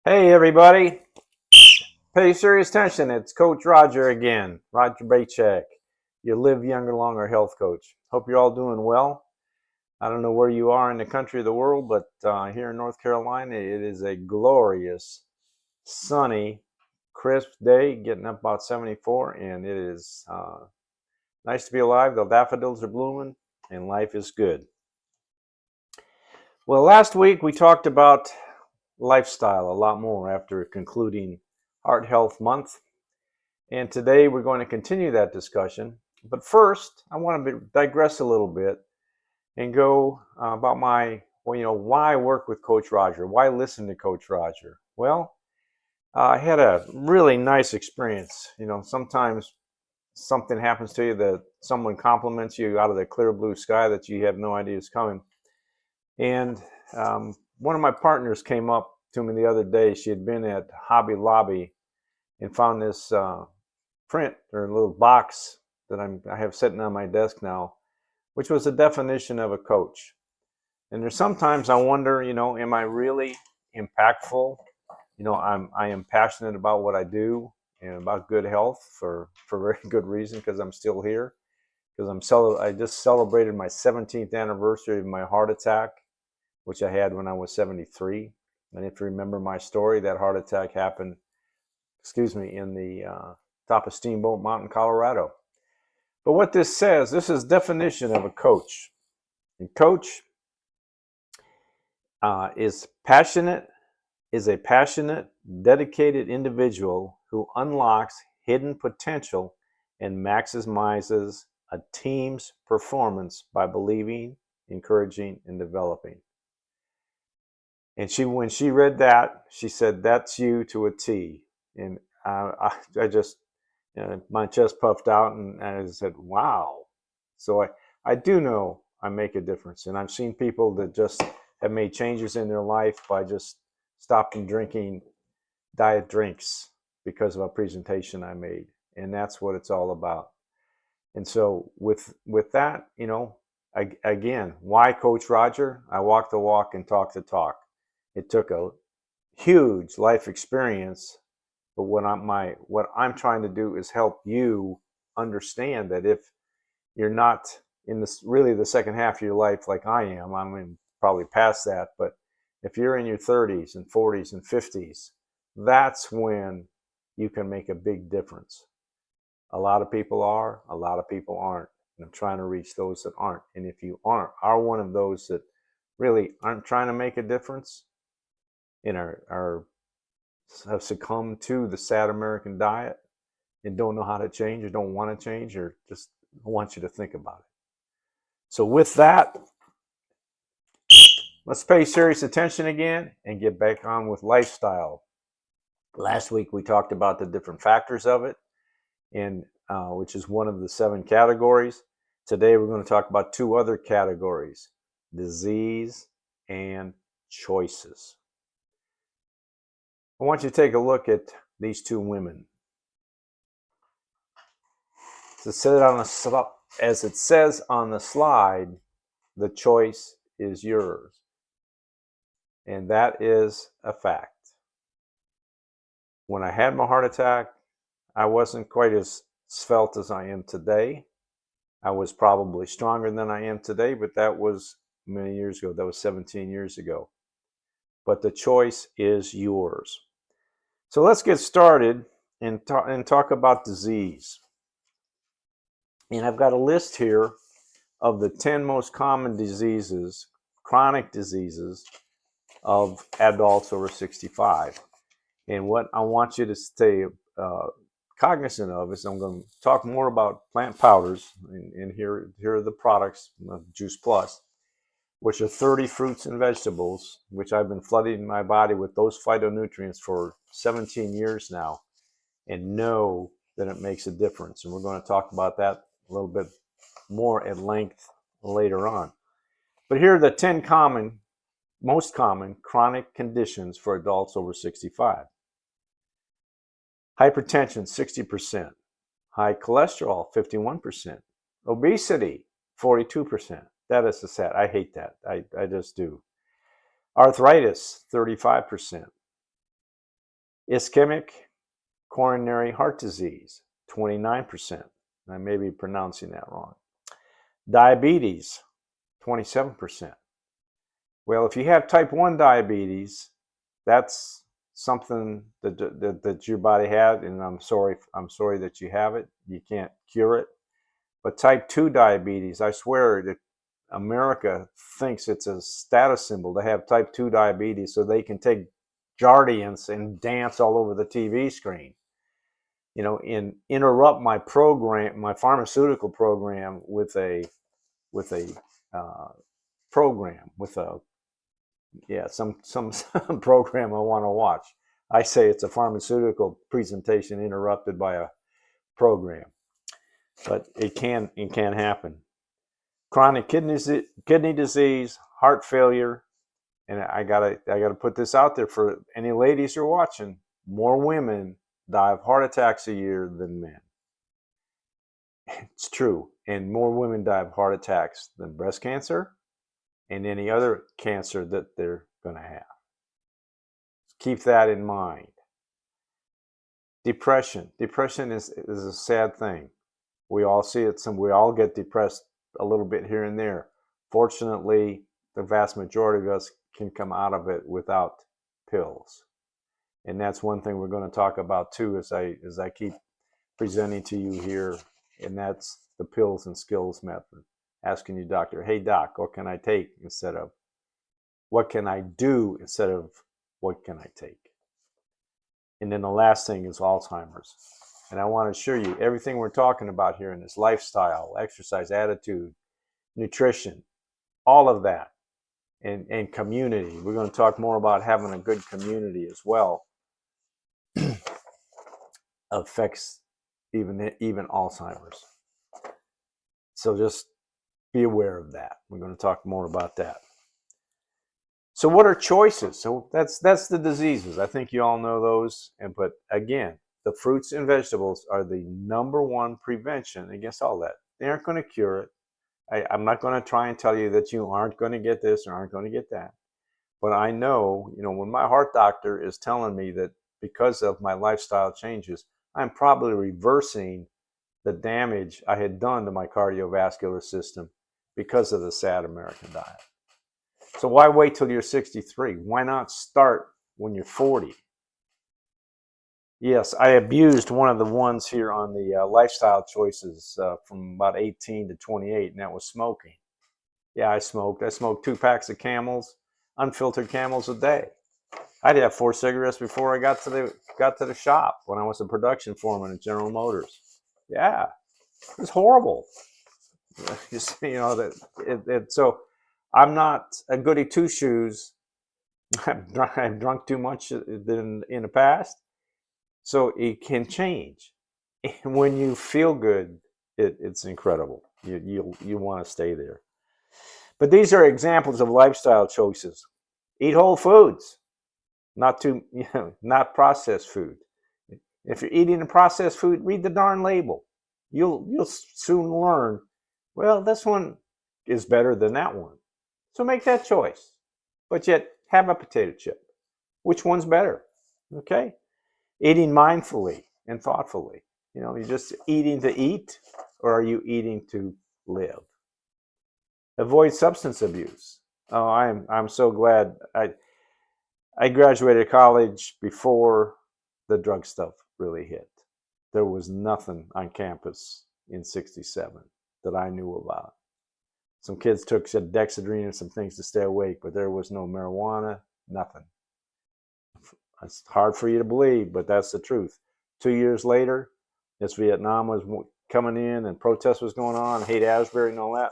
Hey everybody, pay serious attention. It's Coach Roger again, Roger Bachek, your Live Younger Longer health coach. Hope you're all doing well. I don't know where you are in the country or the world, but here in North Carolina, it is a glorious, sunny, crisp day, getting up about 74, and it is nice to be alive. The daffodils are blooming, and life is good. Well, last week we talked about lifestyle a lot more after concluding Heart Health Month. And today we're going to continue that discussion. But first, I want to digress a little bit and go about why I work with Coach Roger, why listen to Coach Roger. Well, I had a really nice experience. Sometimes something happens to you that someone compliments you out of the clear blue sky that you have no idea is coming. And one of my partners came up to me the other day. She had been at Hobby Lobby and found this print or a little box that I have sitting on my desk now, which was a definition of a coach. And there's sometimes I wonder, am I really impactful? I am passionate about what I do and about good health for very good reason, because I'm still here. Because I just celebrated my 17th anniversary of my heart attack, which I had when I was 73. And if you remember my story, that heart attack happened, in the top of Steamboat Mountain, Colorado. But what this says, this is definition of a coach. And coach is a passionate, dedicated individual who unlocks hidden potential and maximizes a team's performance by believing, encouraging, and developing. And when she read that, she said, "That's you to a T." And I just, my chest puffed out, and I said, "Wow!" So I do know I make a difference, and I've seen people that just have made changes in their life by just stopping drinking diet drinks because of a presentation I made, and that's what it's all about. And so with that, again, why Coach Roger? I walk the walk and talk the talk. It took a huge life experience, but what I'm trying to do is help you understand that if you're not in this really the second half of your life like I am, I'm probably past that, but if you're in your 30s and 40s and 50s, that's when you can make a big difference. A lot of people are, a lot of people aren't. And I'm trying to reach those that aren't. And if you are one of those that really aren't trying to make a difference and have succumbed to the sad American diet and don't know how to change or don't want to change, or just want you to think about it. So with that, let's pay serious attention again and get back on with lifestyle. Last week we talked about the different factors of it, and which is one of the 7 categories. Today we're going to talk about 2 other categories: disease and choices. I want you to take a look at these 2 women. As it says on the slide, the choice is yours. And that is a fact. When I had my heart attack, I wasn't quite as svelte as I am today. I was probably stronger than I am today, but that was many years ago. That was 17 years ago. But the choice is yours. So let's get started and talk about disease. And I've got a list here of the 10 most common diseases, chronic diseases of adults over 65. And what I want you to stay cognizant of is I'm going to talk more about plant powders. And here are the products of Juice Plus, which are 30 fruits and vegetables, which I've been flooding my body with those phytonutrients for 17 years now, and know that it makes a difference. And we're going to talk about that a little bit more at length later on. But here are the 10 most common chronic conditions for adults over 65. Hypertension, 60%. High cholesterol, 51%. Obesity, 42%. That is sad. I hate that. I just do. Arthritis, 35%. Ischemic coronary heart disease, 29%. I may be pronouncing that wrong. Diabetes, 27%. Well, if you have type 1 diabetes, that's something that your body had, and I'm sorry that you have it. You can't cure it. But type 2 diabetes, I swear that America thinks it's a status symbol to have type 2 diabetes so they can take Jardiance and dance all over the TV screen. And interrupt my program, my pharmaceutical program, with a program, with a some program I want to watch. I say it's a pharmaceutical presentation interrupted by a program, but it can happen. Chronic kidney disease, heart failure, and I gotta put this out there for any ladies who are watching. More women die of heart attacks a year than men. It's true, and more women die of heart attacks than breast cancer and any other cancer that they're going to have. Keep that in mind. Depression is a sad thing. We all see it. We all get depressed a little bit here and there. Fortunately, the vast majority of us can come out of it without pills. And that's one thing we're going to talk about too, as I keep presenting to you here, and that's the pills and skills method. Asking your doctor, hey doc, what can I take, instead of what can I do, instead of what can I take. And then the last thing is Alzheimer's. And I want to assure you, everything we're talking about here in this lifestyle, exercise, attitude, nutrition, all of that, and community. We're going to talk more about having a good community as well. Affects even Alzheimer's. So just be aware of that. We're going to talk more about that. So what are choices? So that's the diseases. I think you all know those. But again, the fruits and vegetables are the number one prevention against all that. They aren't going to cure it. I'm not going to try and tell you that you aren't going to get this or aren't going to get that. But I know, when my heart doctor is telling me that because of my lifestyle changes, I'm probably reversing the damage I had done to my cardiovascular system because of the sad American diet. So why wait till you're 63? Why not start when you're 40? Yes, I abused one of the ones here on the lifestyle choices from about 18 to 28, and that was smoking. Yeah, I smoked. I smoked 2 packs of Camels, unfiltered Camels a day. I'd have 4 cigarettes before I got to the shop when I was a production foreman at General Motors. Yeah, it was horrible. So I'm not a goody two shoes. I've drunk too much in the past, so it can change. And when you feel good, it's incredible. You want to stay there. But these are examples of lifestyle choices. Eat whole foods, not processed food. If you're eating a processed food, read the darn label. You'll soon learn, well, this one is better than that one. So make that choice. But yet, have a potato chip. Which one's better? Okay? Eating mindfully and thoughtfully. You're just eating to eat, or are you eating to live? Avoid substance abuse. Oh, I'm so glad I graduated college before the drug stuff really hit. There was nothing on campus in '67 that I knew about. Some kids took Dexedrine and some things to stay awake, but there was no marijuana, nothing. It's hard for you to believe, but that's the truth. 2 years later, as Vietnam was coming in and protest was going on, Haight-Ashbury and all that,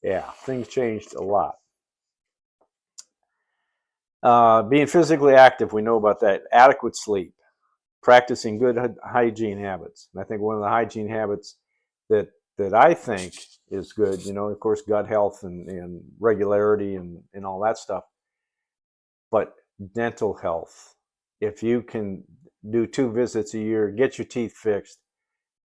yeah, things changed a lot. Being physically active, we know about that. Adequate sleep. Practicing good hygiene habits. And I think one of the hygiene habits that I think is good, of course, gut health and regularity and all that stuff, but dental health. If you can do 2 visits a year, get your teeth fixed,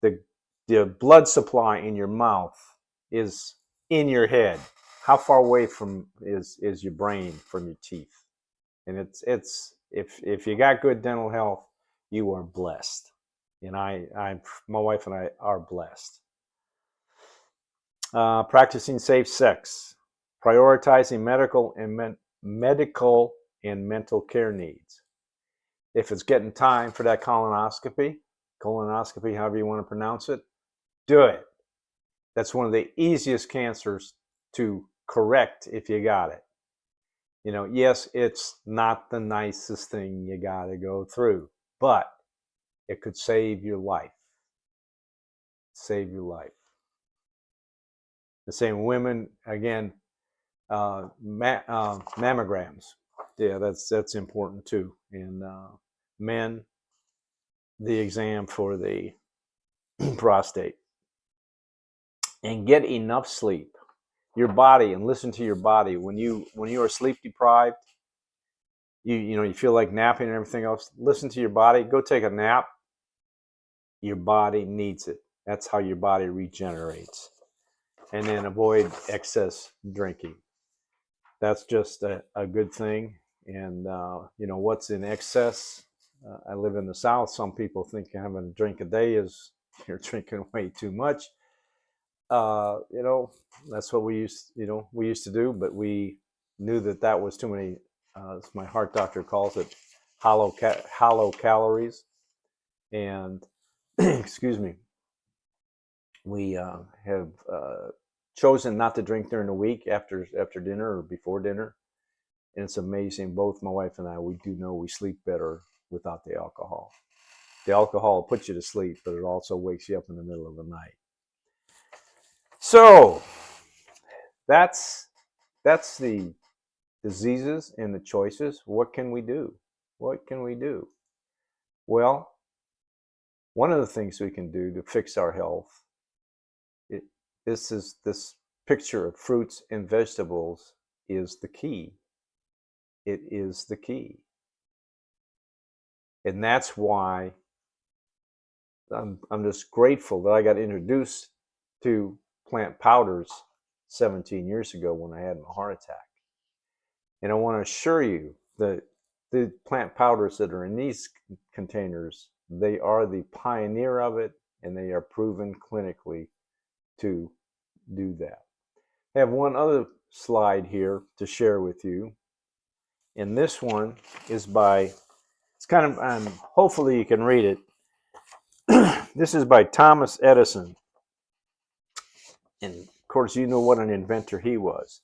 the blood supply in your mouth is in your head. How far away from is your brain from your teeth? And it's If you got good dental health, you are blessed. And my wife and I are blessed. Practicing safe sex, prioritizing medical and mental care needs. If it's getting time for that colonoscopy, however you want to pronounce it, do it. That's one of the easiest cancers to correct if you got it. Yes, it's not the nicest thing you got to go through, but it could save your life. Save your life. The same women, again, mammograms. Yeah, that's important too. And men, the exam for the prostate. And get enough sleep. Your body, and listen to your body. When you are sleep deprived, you feel like napping and everything else. Listen to your body. Go take a nap. Your body needs it. That's how your body regenerates. And then avoid excess drinking. That's just a good thing. And what's in excess? I live in the South. Some people think having a drink a day is you're drinking way too much. That's what we used to do, but we knew that was too many. As my heart doctor calls it, hollow calories. And excuse me, we have chosen not to drink during the week after dinner or before dinner. And it's amazing. Both my wife and I, we do know we sleep better without the alcohol. The alcohol puts you to sleep, but it also wakes you up in the middle of the night. So that's the diseases and the choices. What can we do? What can we do? Well, one of the things we can do to fix our health, this picture of fruits and vegetables is the key. It is the key. And that's why I'm just grateful that I got introduced to plant powders 17 years ago when I had my heart attack. And I want to assure you that the plant powders that are in these containers, they are the pioneer of it, and they are proven clinically to do that. I have one other slide here to share with you. And this one is by, it's kind of, hopefully you can read it. This is by Thomas Edison. And of course, you know what an inventor he was.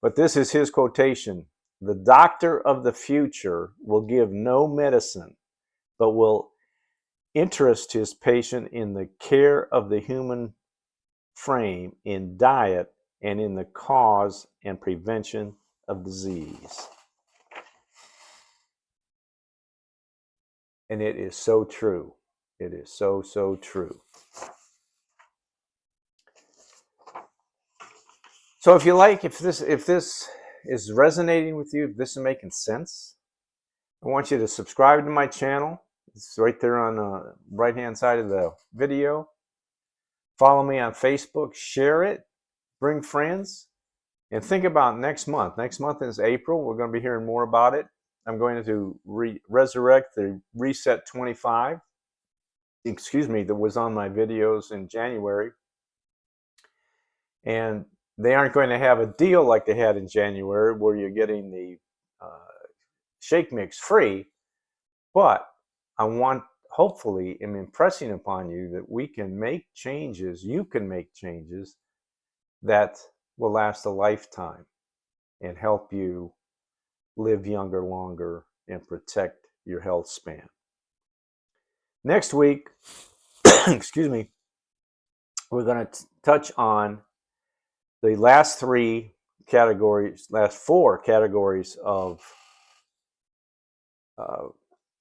But this is his quotation: "The doctor of the future will give no medicine, but will interest his patient in the care of the human frame, in diet, and in the cause and prevention of disease." And it is so true. It is so, so true. So if this is resonating with you, if this is making sense, I want you to subscribe to my channel. It's right there on the right-hand side of the video. Follow me on Facebook, share it, bring friends, and think about next month. Next month is April. We're going to be hearing more about it. I'm going to resurrect the Reset 25, that was on my videos in January. And they aren't going to have a deal like they had in January where you're getting the shake mix free, but hopefully am impressing upon you that we can make changes, you can make changes that will last a lifetime and help you live younger, longer, and protect your health span. Next week, we're going to touch on the last four categories of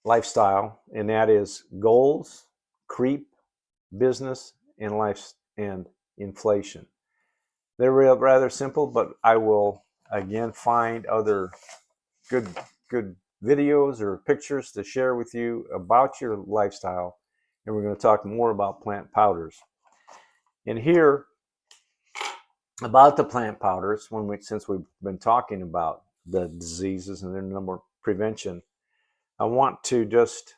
lifestyle, and that is goals, creep, business, and life, and inflation. They're rather simple, but I will again find other good videos or pictures to share with you about your lifestyle, and we're going to talk more about plant powders. And here, about the plant powders, since we've been talking about the diseases and their number prevention, I want to just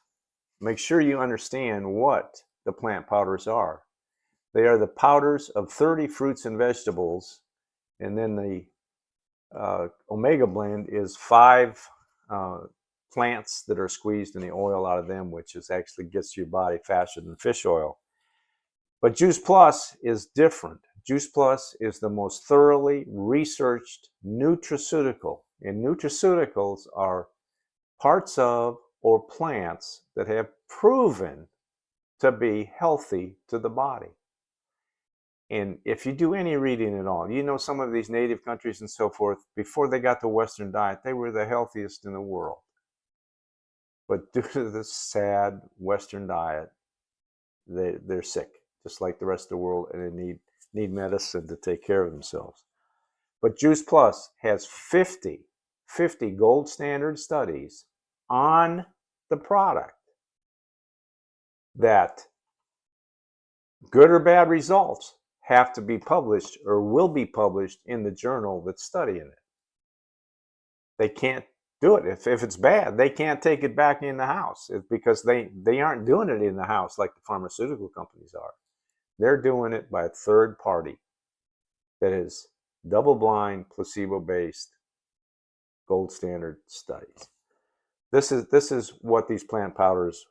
make sure you understand what the plant powders are. They are the powders of 30 fruits and vegetables, and then the omega blend is 5 plants that are squeezed in the oil out of them, which is actually gets to your body faster than fish oil. But Juice Plus is different. Juice Plus is the most thoroughly researched nutraceutical, and nutraceuticals are parts of or plants that have proven to be healthy to the body. And if you do any reading at all, you know some of these native countries and so forth, before they got the Western diet, they were the healthiest in the world. But due to this sad Western diet, they're sick, just like the rest of the world, and they need medicine to take care of themselves. But Juice Plus has 50 gold standard studies on the product that, good or bad results, have to be published or will be published in the journal that's studying it. They can't do it. If it's bad, they can't take it back in the house. It's because they aren't doing it in the house like the pharmaceutical companies are. They're doing it by a third party that is double-blind, placebo-based, gold standard studies. This is what these plant powders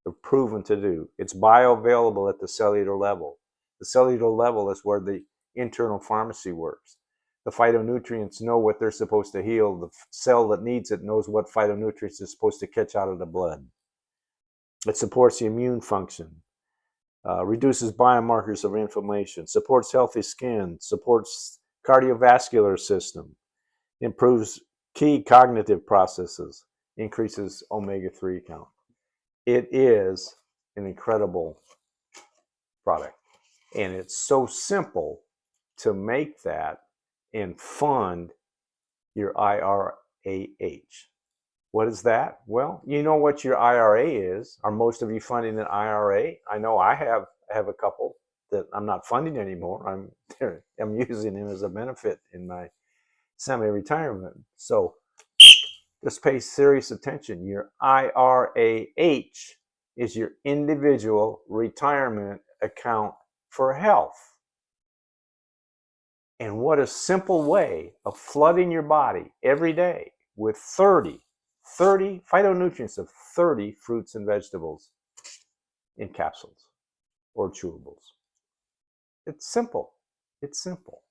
have proven to do. It's bioavailable at the cellular level. The cellular level is where the internal pharmacy works. The phytonutrients know what they're supposed to heal. The cell that needs it knows what phytonutrients it's supposed to catch out of the blood. It supports the immune function, reduces biomarkers of inflammation, supports healthy skin, supports cardiovascular system, improves key cognitive processes, increases omega-3 count. It is an incredible product. And it's so simple to make that and fund your IRAH. What is that? Well, you know what your IRA is. Are most of you funding an IRA? I know I have a couple that I'm not funding anymore. I'm using them as a benefit in my semi-retirement. So just pay serious attention. Your IRAH is your individual retirement account for health. And what a simple way of flooding your body every day with 30 phytonutrients of 30 fruits and vegetables in capsules or chewables. It's simple. It's simple.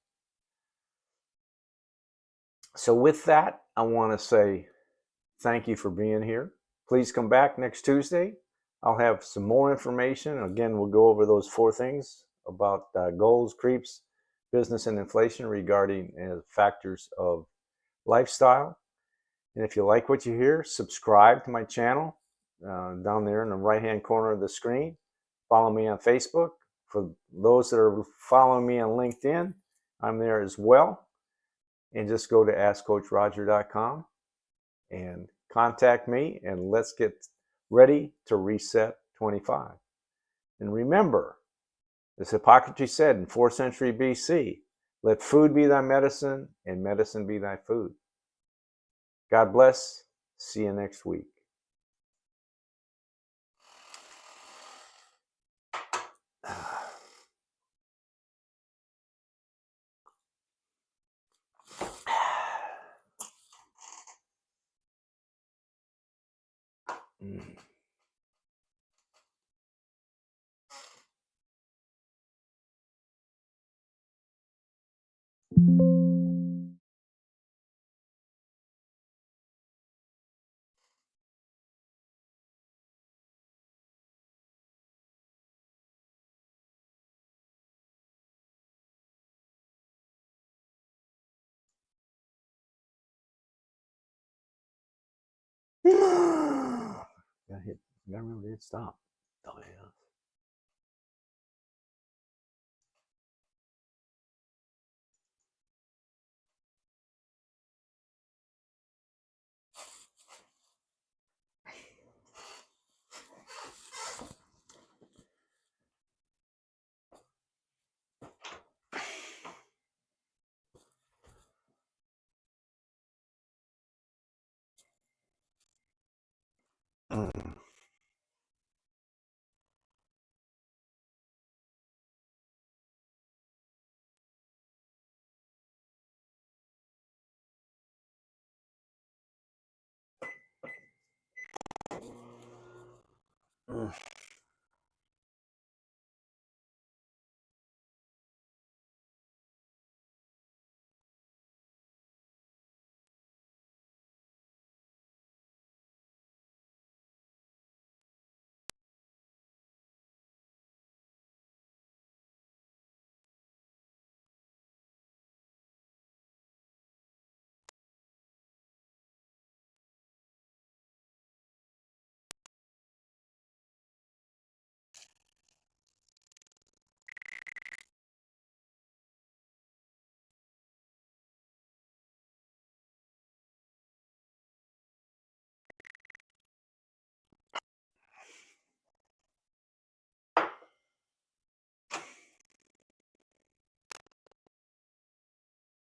So with that, I want to say thank you for being here. Please come back next Tuesday. I'll have some more information. Again, we'll go over those 4 things about goals, creeps, business, and inflation regarding factors of lifestyle. And if you like what you hear, subscribe to my channel down there in the right-hand corner of the screen. Follow me on Facebook. For those that are following me on LinkedIn, I'm there as well. And just go to askcoachroger.com and contact me, and let's get ready to reset 25. And remember, as Hippocrates said in 4th century BC, let food be thy medicine and medicine be thy food. God bless. See you next week. Gotta remember to hit stop. Dumbass.